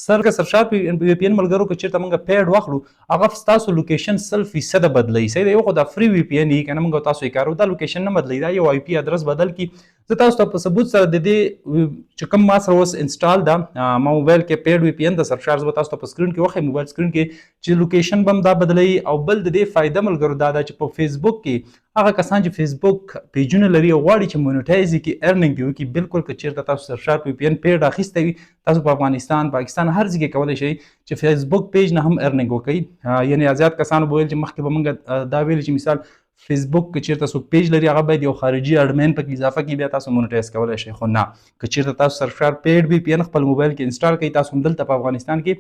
سرشارپ وی پی ان ملګرو که چیرته موږ پیډ واخلو هغه ستاسو لوکیشن 100% بدلوي. صحیح دی، یو خو دا فری وی پی ان کنه موږ تاسو یې کارو دا لوکیشن نه بدلوي، دا یو آی پی ادرس بدل کی. زه تاسو ته په ثبوت سره د دې چې کوم ما سره اوس انسټال ده ما موبایل کې پیډ وی پی ان د سرشارپ به تاسو ته په سکرین کې وښیم، موبایل سکرین کې چې لوکیشن بم دا بدلوي. او بل د دې فایده ملګرو دا ده چې په فیسبوک کې هغه کسان چې فیسبوک پیجونه لري او غواړي چې مونیټایز کړي ارنینګ دی وکړي، بالکل که چیرته تاسو سرشارپ وی پی ان پیډ اخیستی وي تاسو په افغانستان پاکستان هر ځای کې کولی شئ چې فیسبوک پیج نه هم ارنینګ وکړئ. یعنې زیات کسانو به ویل چې مخکې به موږ دا ویل چې مثال فیسبوک که چیرته څوک پیج لري هغه باید یو خارجي اډمین پکې اضافه کړي بیا تاسو مونیټایز کولی شئ. خو نه، که چیرته تاسو سرشارپ پیډ وی پی ان خپل موبایل کې انسټال کړئ تاسو هم دلته په افغانستان کې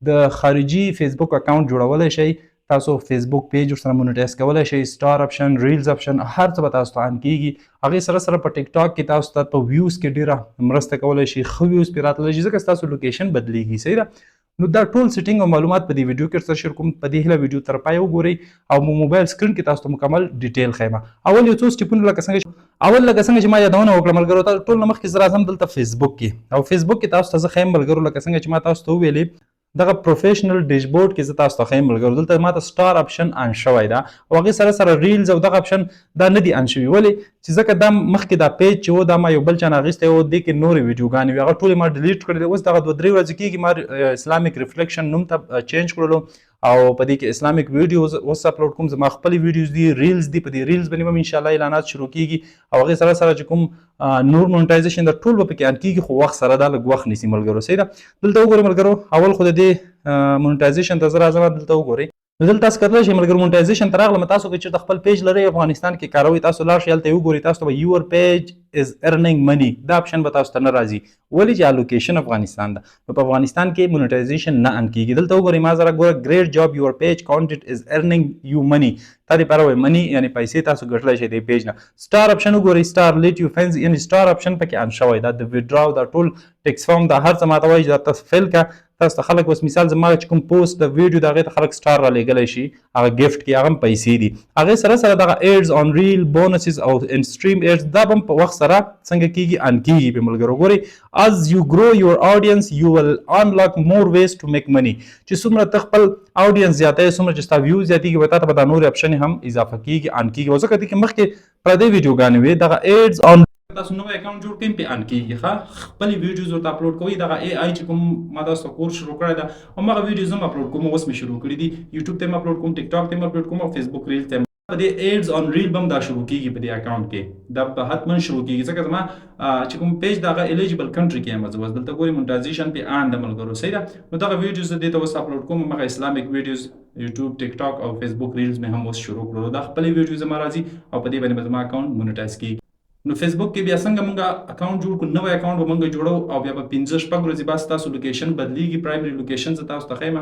د خارجي فیسبوک اکاونټ جوړولی شئ، تاسو فیسبوک پیج ورسره مونیټایز کولی شئ، سټار اپشن، ریلز اپشن هر څه به تاسو ته آن کیږي. هغې سره سره په ټیک ټاک کې تاسو ته په ویوز کې ډېره مرسته کولی شي، ښه ویوز پرې راتللی شي ځکه ستاسو لوکیشن بدلیږي. صحیح ده، نو دا ټول سیټینګ او معلومات په دې ویډیو کې سره شیر کوم. په دې هیله ویډیو تر پای وګورئ او موبایل سکرین کې تاسو ته مکمل ډیټیل ښیم. اول یو څو سټیپونه لکه څنګه چې ما یادونه وکړه ملګرو ته ټول نه مخکې زه راځم دلته فیسبوک کې، او فیسبوک کې تاسو ته زه ښیم ملګرو لکه څنګه چې ما تاسو ته وویلې دغه پروفیشنل ډیشبورډ کې زه تاسو ته ښیم ملګرو. دلته ما ته سټار اپشن آن شوی ده او هغې سره سره ریلز او دغه اپشن دا نه دي آن شوي. ولې چې ځکه دا مخکې دا پیج چې و دا ما یو بل چا نه اخیستی و، دې کې نورې ویډیوګانې وي هغه ټولې ما ډیلیټ کړې دي. اوس دغه 2-3 ورځې کېږي ما اسلامیک ریفلیکشن نوم ته چینج کړلو او په دې کې اسلامیک ویډیوز اوس اپلوډ کوم. زما خپلې ویډیوز دي، ریلز دي، په دې ریلز باندې هم انشاءالله اعلانات شروع کېږي او هغې سره سره چې کوم نور مونیټایزیشن د ټول به پکې آن کېږي، خو وخت سره دا لږ وخت نیسي ملګرو. صحیح ده، دلته وګورئ ملګرو اول خو د دې مونیټایزیشن ته زه راځم، دلته وګورئ. نو دلته تاسو کتلی شئ ملګرو مونیټایزیشن ته راغلم. تاسو که چېرته خپل پیج لرئ افغانستان کې کاروئ تاسو لاړ شئ هلته یې وګورئ، تاسو ته به یور پیج از ارنینګ منی دا اپشن به تاسو ته نه راځي. ولې چې لوکیشن افغانستان ده، نو په افغانستان کې مونیټایزیشن نه آن کېږي. دلته وګورئ ما سره ګوره ګریټ جاب یور پیج کانټنټ از ارنینګ یو منی، تا دپاره وایي منی یعنې پیسې تاسو ګټلی شئ دې پیج نه. سټار اپشن وګورئ، سټار لیټ یو فینز یعنې سټار اپشن پکې آن شوی دا د ویډراو دا ټول ټیکس فارم دا هر څه ما ته وایي چې دا تاسو فیل کړه. تاسو ته خلک اوس مثال زما چې کوم پوسټ د ویډیو د هغې ته خلک سټار رالیږلی شي، هغه ګفټ کې هغه هم پیسې دي. هغې سره سره دغه ایډز آن ریل بونسز او انسټریم ایډز دا به هم په وخت سره څنګه کېږي آن کېږي په ملګرو. ګورئ از یو ګرو یور آډینس یو ول انلاک مور ویز ټو میک منی، چې څومره ته خپل آډینس زیاتوې څومره چې ستا ویوز زیاتېږي به تا ته به دا نورې اپشنې هم اضافه کېږي آن کېږي. او ځکه دې کې مخکې پردۍ ویډیوګانې وې دغه ایډز آن تاسو نوی اکاونټ جوړ کړئ پې آن کېږي. ښه خپلې ویډیوز ورته اپلوډ کوئ، دغه اے آی چې کوم ما تاسو ته کورس شروع کړی ده همغه ویډیوز هم اپلوډ کوم، اوس مې شروع کړي دي. یوټیوب ته هم اپلوډ کوم، ټیک ټاک ته هم اپلوډ کوم او فیسبوک ریل ته هم. په دې ایډز آن ریل به هم دا شروع کېږي په دې اکاونټ کې، دا به حتما شروع کېږي ځکه زما چې کوم پیج د هغه الیجیبل کنټري کې یم زه اوس. دلته ګورئ مونیټایزیشن پې آن ده ملګرو. صحیح ده، نو دغه ویډیوز زه دې ته اوس اپلوډ کوم، همغه اسلامیک ویډیوز یوټیوب، ټیک ټاک او فیسبوک ریلز مې هم اوس شروع کړلو. دا خپلې ویډیوز زما راځي او په دې باندې به زما اکاونټ مونیټایز کېږي. نو فیسبوک کې بیا څنګه مونږ اکاونټ جوړ کړو، نوی اکاونټ به مونږ جوړو او بیا به 15-16 ورځې بعد ستاسو لوکیشن بدلیږي، پرایمري لوکیشن زه تاسو ته ښیم.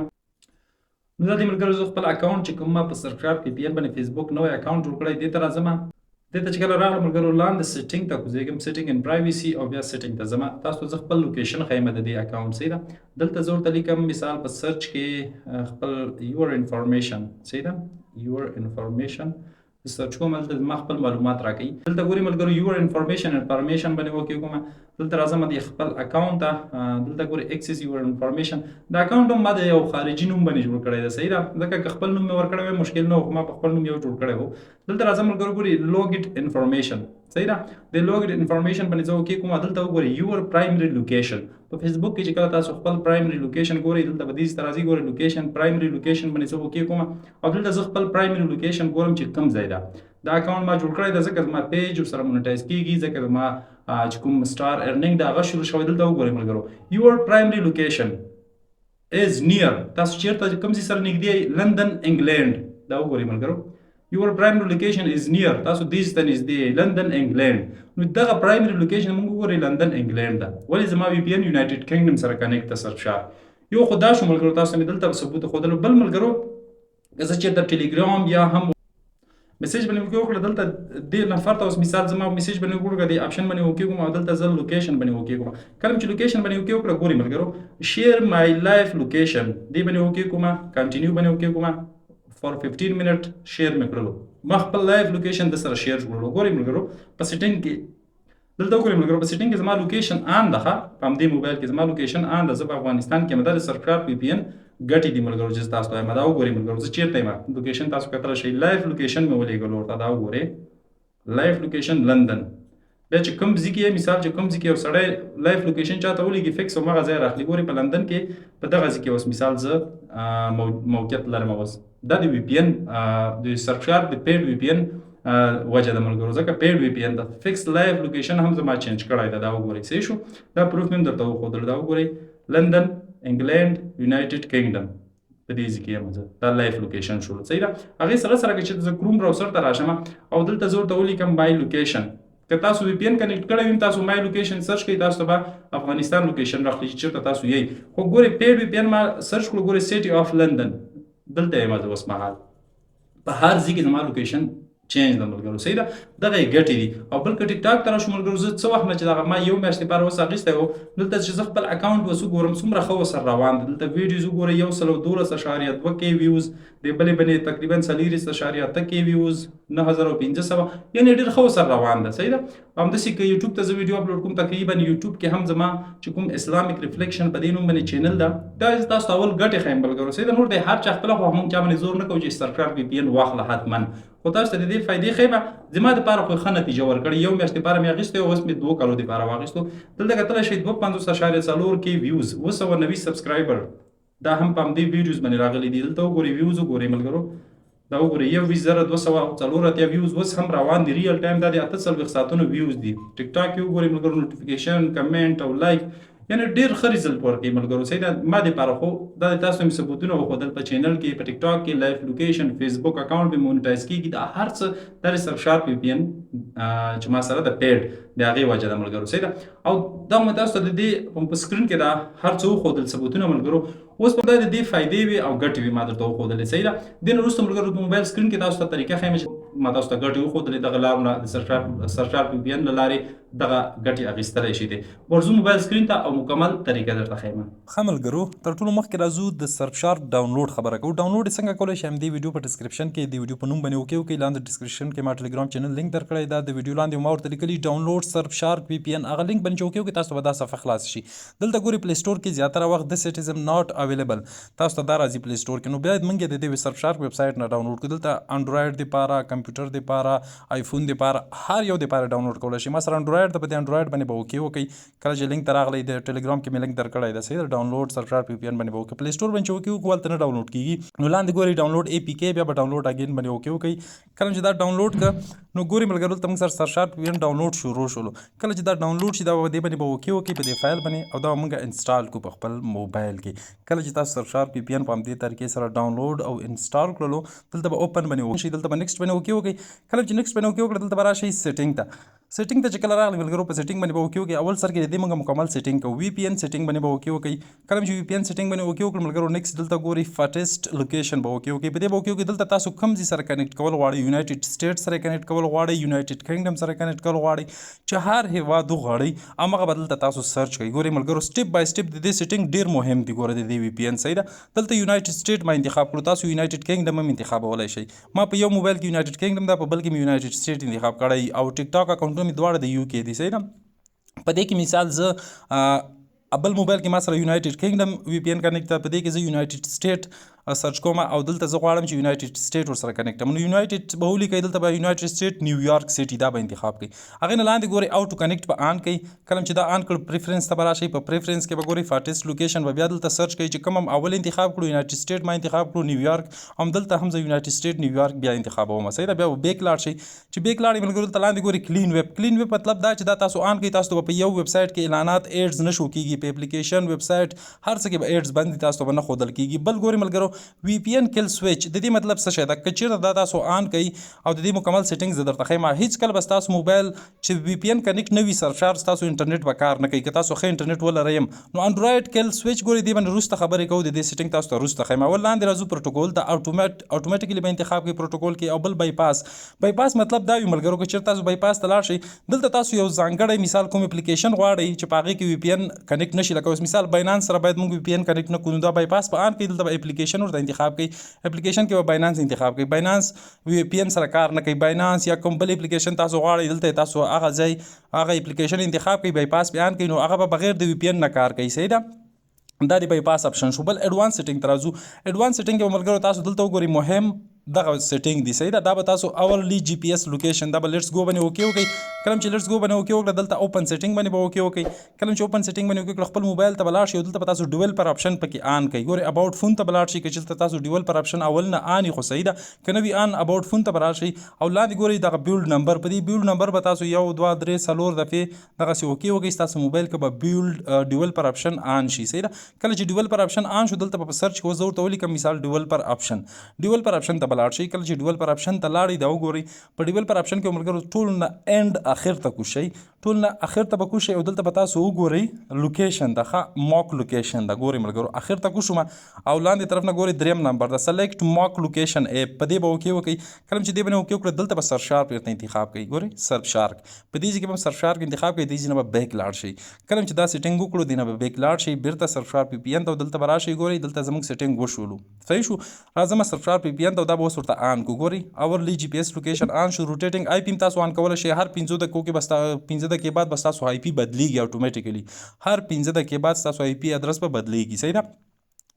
نو دا دی ملګرو زه خپل اکاونټ چې کوم ما په سرشارپ وی پی ان باندې فیسبوک نوی اکاونټ جوړ کړی دې ته راځم. دې ته چې کله راغلم ملګرو لاندې سیټینګ ته کوزېږم، سیټینګ ان پرایویسي او بیا سیټینګ ته ځم. تاسو ته زه خپل لوکیشن ښیم د دې اکاونټ. صحیح ده، دلته زه ورته لیکم مثال په سرچ کې خپل یور انفارمیشن. صحیح ده، یور انفارمیشن سرچ کوم، هلته زما خپل معلومات راکوي. دلته ګورئ ملګرو یور انفارمیشن انفارمیشن باندې وکړئ. دلته راځم د خپل اکاونټ ته، دلته ګورئ اکسس یور انفارمیشن. دا اکاونټ هم ما د یو خارجي نوم باندې جوړ کړی دی. صحیح ده، ځکه که خپل نوم مې ورکړی وی مشکل نه و، ما په خپل نوم یو جوړ کړی و. دلته راځم ملګرو ګورئ لوګ انفارمیشن. صحیح ده، د لوګ انفارمیشن باندې زه وکړئ کوم. دلته وګورئ یور پرایمري لوکیشن. په فیسبوک کې چې کله تاسو خپل پرایمري لوکیشن ګورئ دلته به دې ته راځي، ګورئ لوکیشن پرایمري لوکیشن باندې زه وکړئ کوم او دلته زه خپل پرایمري لوکیشن ګورم چې کوم ځای ده. دا اکاونټ ما جوړ کړی ده ځکه زما پیج ورسره مونیټایز کېږي، ځکه زما چې کوم سټار ارنینګ ده هغه شروع شوی. دلته وګورئ ملګرو یور پرایمري لوکیشن از نیر، تاسو چېرته کوم ځای سره نږدې لندن انګلینډ. دا وګورئ ملګرو یور پرایمري لوکیشن از نیر، تاسو دې ته نږدې لندن انګلینډ. نو دغه پرایمري لوکیشن موږ وګورئ لندن انګلینډ ده. ولې زما وی پی ان یونایټډ کینګډم سره کنیکټ ده سرشارپ. یو خو دا شو ملګرو، تاسو مې دلته ثبوت ښودلو. بل ملګرو که زه چېرته ټیلیګرام یا هم میسیج باندې وکړو کړه، دلته دې نفر ته اوس مثال زما میسیج باندې وکړو دې اپشن باندې وکړو او دلته زه لوکیشن باندې وکړو. کله چې لوکیشن باندې وکړو ګورئ ملګرو شیر مای لایف لوکیشن دې باندې وکړو، کنټینیو باندې وکړو فور 15 منټ شیر مې کړلو. ما خپل لایف لوکیشن د سره شیر کړلو. ګورئ ملګرو په سیټینګ کې دلته وګورئ ملګرو په سیټینګ کې زما لوکیشن آن ده په همدې موبایل کې زما لوکیشن آن ده. زه په افغانستان کې یم. دا د سرفشارک وی پی ان ګټې دي ملګرو چې تاسو ته وایم. دا وګورئ ملګرو زه چیرته یم. لوکیشن تاسو کتلی شئ. لایف لوکیشن مې ولېږلو ورته. دا وګورئ لایف لوکیشن لندن. بیا چې کوم ځای کې مثال چې کوم ځای کې یو سړی لایف لوکیشن چاته ولېږي فکس او هغه ځای راخلي. ګورئ په لندن کې په دغه ځای کې اوس مثال زه موقعیت لرم. اوس دا د وی پی ان د سرفشارک د پیډ وی پی ان وجه د ملګرو ځکه پیډ وی پی ان د فکس لایف لوکیشن هم زما چینج کړی ده. دا وګورئ صحیح شو. دا پروف مې هم درته وښودل. دا وګورئ لندن انګلند یونایټډ کینګډم په دې ځای کې یم زه. دا لایف لوکیشن شو صحیح ده. هغې سره سره که چې زه کروم براوسر ته راشم او دلته زه ورته ولیکم مای لوکیشن. که تاسو وی پی ان کنیکټ کړی وي تاسو مای لوکیشن سرچ کوئ تاسو ته به افغانستان لوکیشن راخلي چې چېرته تاسو یئ. خو ګورئ پیډ وی پی ان ما سرچ کړو. ګورئ سیټي اف لندن دلته یم زه اوس مهال. په هر ځای کې زما لوکیشن چینج ده ملګرو صحیح ده. دغه یې ګټې دي. او بل که ټیک ټاک ته راشو ملګرو زه څه وخت نه چې دغه ما یو میاشت لپاره اوس اخیستی و دلته چې زه خپل اکاونټ اوس وګورم څومره ښه ورسره روان دی. دلته ویډیوز وګورئ 112.2 کې ویوز د بلې بلې تقریبا 4.8 کې ویوز 9500 یعنې ډېر ښه ورسره روان ده صحیح ده. همداسې که یوټیوب ته زه ویډیو اپلوډ کوم تقریبا یوټیوب کې هم زما چې کوم اسلامیک ریفلیکشن په دې نوم باندې چینل ده. دا تاسو ته اول ګټې ښیم ملګرو صحیح ده. نور دی هر چا خپله خو موږ چا باندې زور نه کوو چې سرفشارک وی پی ان واخله حتما. خو تاسو ته د دې فایدې ښیم. زما دپاره خو ښه نتیجه ورکړې. یو میاشت دپاره مې اخیستی اوس مې 2 کالو دپاره واخیستو. دلته کتلی شئ 250.4 کې ویوز 290 سبسکرایبر. دا هم په همدې ویډیوز باندې راغلي دي. دلته وګورئ ویوز وګورئ ملګرو. دا وګورئ 21,240 ویوز اوس هم روان دي ریل ټایم. دا د 48 ساعتونو ویوز دي. ټیک ټاک یې وګورئ ملګرو نوټیفیکیشن کمنټ او لایک یعنې ډېر ښه ریزلټ ورکوي ملګرو صحیح ده. ما دپاره خو دا د تاسو مې ثبوتونه وښودل په چینل کې په ټیک ټاک کې لایف لوکیشن فیسبوک اکاونټ مې مونیټایز کېږي. دا هر څه دا د سرفشارک وی پی ان چې ما سره د پیډ د هغې وجه ده ملګرو صحیح ده. او دا مې تاسو ته د دې په سکرین کې دا هر څه وښودل ثبوتونه ملګرو. اوس په دا د دې فایدې وي او ګټې وي ما درته وښودلې صحیح ده. دې نه وروسته ملګرو په موبایل سکرین کې تاسو ته طریقه ښیم چې ما تاسو ته ګټې وښودلې. دغه لارو نه د سرفشارک وی پی ان له لارې دغه ګټې اخیستلی شي دي. ورځو موبایل سکرین ته او مکمل طریقه درته ښیم. ښه ملګرو تر ټولو مخکې راځو د سرفشارک ډاونلوډ خبره کوو. ډاونلوډ یې څنګه کولی شئ همدې ویډیو په ډسکرپشن کې د ویډیو په نوم باندې وکړئ. لاندې ډسکرپشن کې ما ټلیګرام چینل لینک درکړی ده. د ویډیو لاندې ما ورته لیکلي ډاونلوډ سرفشارک وی پی ان. هغه لینک باندې چې وکړئ تاسو به دا صفحه خلاص شي. دلته ګورئ پلی سټور کې زیاتره وخت دس اټ از ناٹ اویلیبل تاسو ته دا راځي پلی سټور کې. نو بیا موږ د دې سرفشارک ویب سایټ نه ډاونلوډ کړو. دلته انډرایډ دپاره کمپیوټر دپاره آیفون دپاره هر یو دپاره ډاونلوډ کولی شئ. ما سره انډرایډ ده په دې انډرایډ باندې به وکړئ. کله چې لینک ته راغلی د ټلیګرام کې مې لینک درکړی ده صحیح ده. ډاونلوډ سرفشارک وی پی ان باندې به وکړئ. پلی سټور باندې چې وکړئ هلته نه ډاونلوډ کېږي. نو لاندې ګورئ ډاونلوډ اے پي کې بیا به ډاونلوډ اګین باندې وکړئ. کله چې دا ډاونلوډ کړه نو ګورئ ملګرو دلته موږ سره سرفشارک وی پی ان ډاونلوډ شروع شولو. کله چې دا ډاونلوډ شي دا به دې باندې به وکړئ په دې فایل باندې او دا به موږ انسټال کړو په خپل موبایل کې. کله چې تاسو سرفشارک وی پی ان په همدې طریقې سره ډاونلوډ او انسټال کړلو دلته به اوپن باندې وکړئ. دلته به نیکسټ باندې وکړئ. کله چې نیکسټ باندې وکړئ دلته به راشئ سیټینګ ته. سیټینګ ته چې کله راغلی ملګرو په سیټینګ باندې به وکړئ. اول سر کې د دې موږ مکمل سیټینګ کوو. وی پی ان سیټینګ باندې به وکړئ. کله چې وی پی ان سیټینګ باندې وکړئ ملګرو نیکسټ دلته ګورئ فاټیسټ لوکیشن به وکړئ. په دې به وکړئ دلته تاسو کوم ځای سره کنیکټ کول غواړئ. یونایټډ سټیټ سره کنیکټ کول غواړئ یونایټډ کینګډم سره کنیکټ کول غواړئ چې هر هیواد وغواړئ همغه به دلته تاسو سرچ کوئ. ګورئ ملګرو سټیپ بای سټیپ د دې سیټینګ ډېر مهم دي. ګوره د دې وی پی ان صحیح ده. دلته یونایټډ سټیټ ما انتخاب کړو. تاسو یونایټډ کینګډم هم انتخابولی شئ. ما په یو موبایل کې یونایټډ کینګډم ده په بل کې مې یونایټډ سټیټ انتخاب کړی او ټیک ټاک اکاونټونه مې دواړه د یو کې دي صحیح ده. په دې کې مثال زه بل موبایل کې ما سره یونایټډ کینګډم وی پی ان کنیکټ ده. په دې کې زه یونایټډ سټیټ سرچ کوم او دلته زه غواړم چې یونایټډ سټیټ ورسره کنیکټ کړم. نو یونایټډ به ولیکئ. دلته به یونایټډ سټیټ نیویارک سټي دا به انتخاب کړئ. هغې نه لاندې ګورئ او ټو کنیکټ به آن کړئ. کله چې دا آن کړ پریفرنس ته به راشئ. په پریفرنس کې به ګورئ فاټیسټ لوکیشن به بیا دلته سرچ کړئ چې کوم هم اول انتخاب کړو یونایټډ سټیټ ما انتخاب کړو نیویارک هم دلته هم زه یونایټډ سټیټ نیویارک بیا انتخابوم صحیح ده. بیا به بیک لاړ شئ. چې بیک لاړئ ملګرو دلته لاندې ګورئ کلین ویب. کلین ویب مطلب دا چې دا تاسو آن کړئ. تاسو ته په یو ویب سایټ کې اعلانات ایډز نه شو کېږي. په اپلیکیشن ویب سایټ هر څه کې به ایډز بند دي. تاسو ته به نه ښودل کېږي. بل ګورئ ملګرو وی پی ان کل سویچ د دې مطلب څه شی ده. که چېرته دا تاسو آن کوئ او د دې مکمل سیټینګ زه درته ښیم هېڅ کله به ستاسو موبایل چې وی پی ان کنیکټ نه وي سرفشار ستاسو انټرنیټ به کار نه کوي. که تاسو ښه انټرنیټ ولرئ نو انډرایډ کل سویچ ګورئ دې باندې وروسته خبرې کوو. د دې سیټینګ تاسو ته وروسته ښیم. اول لاندې راځو پروټوکول د اټومیټیکلی به انتخاب کړئ پروټوکول کې. او بل بایپاس. بایپاس مطلب دا وي ملګرو که چېرته تاسو بایپاس ته لاړ شئ دلته تاسو یو ځانګړی مثال کوم اپلیکیشن غواړئ چې په هغې کې وی پی ان کنیکټ نه شي. لکه اوس مثال باینانس سره باید موږ وی پی ان کنیکټ نه کړو نو دا بایپاس به آن کړئ. دلته به اپلیکیشن اپلیکیشن ورته انتخاب کړئ اپلیکیشن کې به باینانس انتخاب کړئ باینانس VPN سره کار نه کوي باینانس یا کوم بل اپلیکیشن تاسو غواړئ دلته تاسو هغه ځای هغه اپلیکیشن انتخاب کړئ بایپاس بیان کړئ نو هغه به بغیر د VPN نه کار کوي صحیح ده دا د بایپاس اپشن شو بل ایڈوانس سیټینګ ته راځو ایڈوانس سیټینګ کې به ملګرو تاسو دلته وګورئ مهم دغه سیټینګ دی صحیح ده دا به تاسو اورلی GPS لوکیشن دا به لیټس گو باندې اوکې وکړئ کله چې لیټس گو باندې اوکې وکړه دلته اوپن سیټینګ باندې به اوکې وکړئ کله چې اوپن سیټینګ باندې اوکې کړه خپل موبایل ته به لاړ شئ او دلته به تاسو ډیولپر اپشن پکې آن کړئ ګورئ اباوټ فون ته به لاړ شئ که چېرته تاسو ډیولپر اپشن اول نه آن خو صحیح ده که نه وي آن اباوټ فون ته به راشئ او لاندې ګورئ دغه بیلډ نمبر په دې بیلډ نمبر به تاسو 1 2 3 4 دفعې دغسې اوکې وکړئ ستاسو موبایل کې به بیلډ ډیولپر اپشن آن شي صحیح ده کله چې ډیولپر اپشن آن شو دلته په سرچ کې زه ورته ولیکم مثال ډیولپر اپشن ته به لاړ شئ کله چې ډیولپر اپشن ته لاړئ دا وګورئ په ډیولپر اپشن کې ملګرو ټول نه اینډ اخر ته کوشئ ټول نه اخر ته به کوشئ او دلته به تاسو وګورئ لوکیشن د ماک لوکیشن د ګورئ ملګرو اخر ته کوشم او لاندې طرف نه ګورئ دریم نمبر د سلیکټ ماک لوکیشن ایپ په دې به اوکې وکړئ کله چې دې باندې اوکې وکړه دلته به سرفشارک ورته انتخاب کړئ ګورئ سرفشارک په دې ځای کې به سرفشارک انتخاب کړئ دې ځای نه به بیک لاړ شئ کله چې دا سیټینګ وکړو دې نه به بیک لاړ شئ بیرته سرفشارک VPN ته دلته به راشئ ګورئ دلته زموږ سیټینګ وشولو صحیح شو راځم سرفشارک VPN ته دا به اوس ورته آن کو ګورئ اورلی GPS لوکیشن آن شو روټیټینګ IP تاسو آن کولی شئ هر 15 دقیقو کې بس 15 دقیقې بعد بس تاسو IP بدلیږي اتوماتیکلی هر 15 دقیقې بعد تاسو IP ادرس به بدلیږي صحیح ده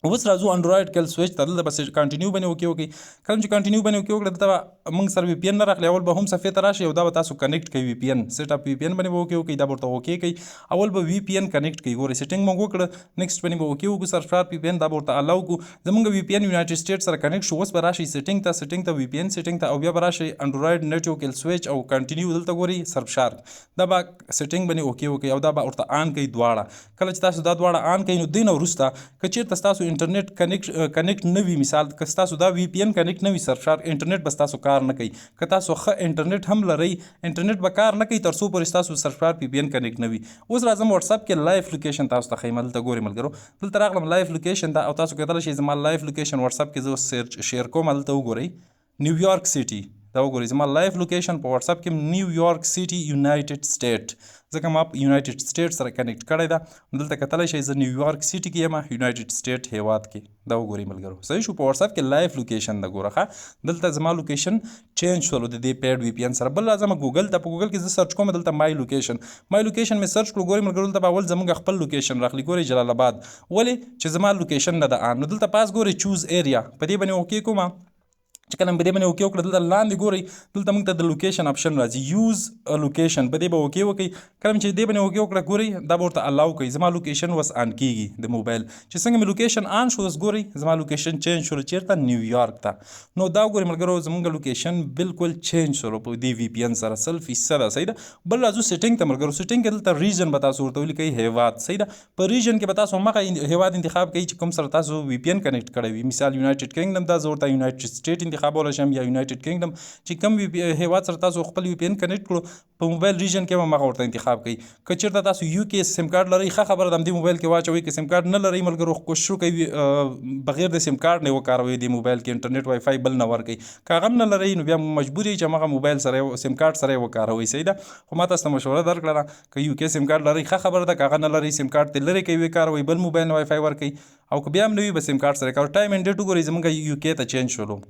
اوس راځو انډرایډ کل سویچ ته دلته بس کنټینیو باندې اوکې وکړئ کله چې کنټینیو باندې اوکې وکړه دلته به موږ سره VPN نه راخلي اول به هم صفحې ته راشئ او دا به تاسو کنیکټ کوي VPN سیټ اپ VPN باندې به اوکې وکړئ دا به ورته اوکې کوي اول به VPN کنیکټ کوي ګورئ سیټینګ موږ وکړه نیکسټ باندې به اوکې وکړو سرفشارک VPN دا به ورته الاو کړو زموږ VPN یونایټډ سټیټ سره کنیکټ شو اوس به راشئ سیټینګ ته VPN سیټینګ ته او بیا به راشئ انډرایډ نیټ کل سویچ او کنټینیو دلته ګورئ سرفشارک دا به سیټینګ باندې اوکې وکړئ او دا به ورته آن کوي دواړه کله چې تاسو دا دواړه آن کوئ نو دې نه وروسته که چېرته ستاسو انټرنیټ کنیکټ نه وي مثال که ستاسو دا VPN کنیکټ نه وي سرفشارک انټرنیټ به ستاسو کار نه کوي که تاسو ښه انټرنیټ هم لرئ انټرنیټ به کار نه کوي تر څو پورې ستاسو سرفشارک VPN کنیکټ نه وي اوس راځم واتساپ کې لایف لوکیشن تاسو ته ښیم دلته ګورئ ملګرو دلته راغلم لایف لوکیشن ته او تاسو کتلی شئ زما لایف لوکیشن واتساپ کې زه شیر کوم دلته وګورئ نیویارک سیټي دا وګورئ زما لایف لوکیشن په واتساپ کې نیویارک سیټي یونایټډ سټیټ ځکه ما په یونایټډ سټیټ سره کنیکټ کړی ده دلته کتلی شئ زه نیویارک سیټي کې یم یونایټډ سټیټ هیواد کې دا وګورئ ملګرو صحیح شو په واتساپ کې لایف لوکیشن ده ګوره ښه دلته زما لوکیشن چینج شولو د دې پیډ VPN سره بل راځم ګوګل ته په ګوګل کې زه سرچ کوم دلته مای لوکیشن مې سرچ کړو ګورئ ملګرو دلته به اول زموږ خپل لوکیشن راخلي ګورئ جلال آباد ولې چې زما لوکیشن نه ده آن نو دلته پاس ګورئ چوز ایریا په دې باندې اوکې کوم چې کله مې په دې باندې اوکې وکړه دلته لاندې ګورئ دلته موږ ته د لوکیشن اپشن راځي یوز لوکیشن په دې به اوکې وکړئ کله چې دې باندې اوکې وکړه ګورئ دا به ورته الاو کوي زما لوکیشن اوس آن کېږي د موبایل چې څنګه مې لوکیشن آن شو اوس ګورئ زما لوکیشن چینج شولو چېرته نیویارک ته نو دا ګورئ ملګرو زموږ لوکیشن بالکل چینج شولو په دې VPN سره 100% صحیح ده بل راځو سیټینګ ته ملګرو سیټینګ کې دلته ریجن به تاسو ورته ولیکئ هیواد صحیح ده په ریجن کې به تاسو همغه هیواد انتخاب کوئ چې کوم سره تاسو VPN کنیکټ کړی وي مثال یونایټډ کینګډم دا زه ورته یونایټډ سټیټ انتخابولی شم یا یونایټډ کینګډم چې کوم هیواد سره تاسو خپل VPN کنیکټ کړو په موبایل ریجن کې به هغه ورته انتخاب کړئ که چېرته تاسو UK سیم کارت لرئ ښه خبره ده همدې موبایل کې واچوئ که سیم کارت نه لرئ ملګرو کوشش وکوئ بغیر د سیم کارت نه یې وکاروئ دې موبایل کې انټرنیټ وای فای بل نه ورکوئ که هغه هم نه لرئ نو بیا مجبور یئ چې همغه موبایل سره سیم کارت سره یې وکاروئ صحیح ده خو ما تاسو ته مشوره درکړله که UK سیم کارت لرئ ښه خبره ده که هغه نه لرئ سیم کارت ترې لرې کوئ وکاروئ بل موبایل نه وای فای ورکوئ او که بیا هم نه وي به سیم کارت سره کاروئ ټایم اینډ ډیټ وګورئ زموږ UK ته چینج شولو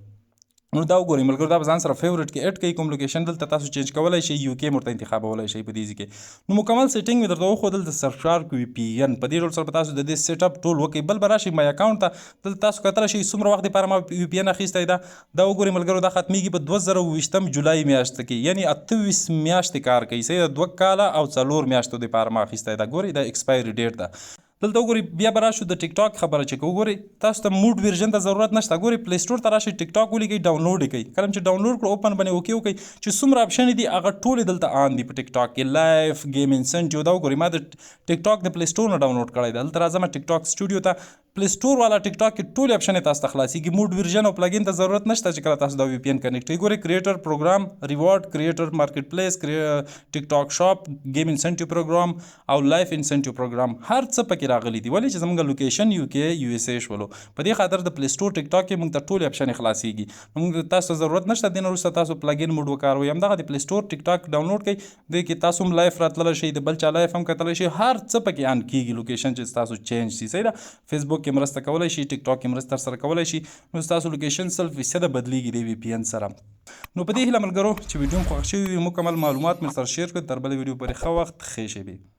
نو دا وګورئ ملګرو دا به ځان سره فیورټ کې اډ کوي کوم لوکیشن دلته تاسو چینج کولی شئ UK ورته انتخابولی شئ په دې ځای کې نو مکمل سیټینګ مې درته وښودل د سرفشارک VPN په دې ډول سره به تاسو د دې سیټ اپ ټول وکړئ بل به راشئ مای اکاونټ ته دلته تاسو کتلی شئ څومره وخت دپاره ما VPN اخیستی ده دا وګورئ ملګرو دا ختمیږي په 2020 جولای میاشت کې یعنی 28 میاشتې کار کوي صحیح ده 2 کاله او 4 میاشتو دپاره ما اخیستی ده ګورئ دا ایکسپایري ډیټ ده دلته وګورئ بیا به راشو د ټیک ټاک خبره چې کوو ګورئ تاسو ته موډ ورژن ته ضرورت نشته ګورئ پلی سټور ته راشئ ټیک ټاک ولیکئ ډاونلوډ یې کوئ کله چې ډاونلوډ کړو اوپن باندې اوکې وکړئ چې څومره اپشن دي هغه ټولې دلته آن دي په ټیک ټاک کې لایف گیم انسنټیو دا وګورئ ما د ټیک ټاک د پلی سټور نه ډاونلوډ کړی دی دلته راځم ټیک ټاک سټوډیو ته پلی سټور والا ټیک ټاک کې ټولې اپشن تاسو ته خلاصېږي موډ ورژن او پلګین ته ضرورت نشته چې کله تاسو دا VPN کنیکټ کوئ ګورئ کریټر پروګرام ریوارډ کریټر مارکیټ پلیس ټیک ټاک شاپ گیم انسنټیو پروګرام او لایف انسنټیو پروګرام هر څه پکې راغلي دي ولې چې زموږ لوکیشن UK USA شولو په دې خاطر د پلی سټور ټیک ټاک کې موږ ته ټولې اپشن خلاصېږي موږ تاسو ته ضرورت نشته دې نه وروسته تاسو پلګین موډ وکاروئ همدغه د پلی سټور ټیک ټاک ډاونلوډ کړئ دې کې تاسو هم لایف راتللی شئ د بل چا لایف هم کتلی شئ هر څه پکې آن کېږي لوکیشن چې تاسو چینج شي صحیح ده فیسبوک کې مرسته کولی شي، ټیک ټاک کې مرسته سره کولی شي. نو ستاسو لوکیشن 100% بدلیږي د VPN سره. نو په دې هیله ملګرو چې ویډیو مو خوښ شوي وي، مکمل معلومات مې سره شیر کړئ. تر بلې ویډیو پورې ښه وخت، ښې شېبې.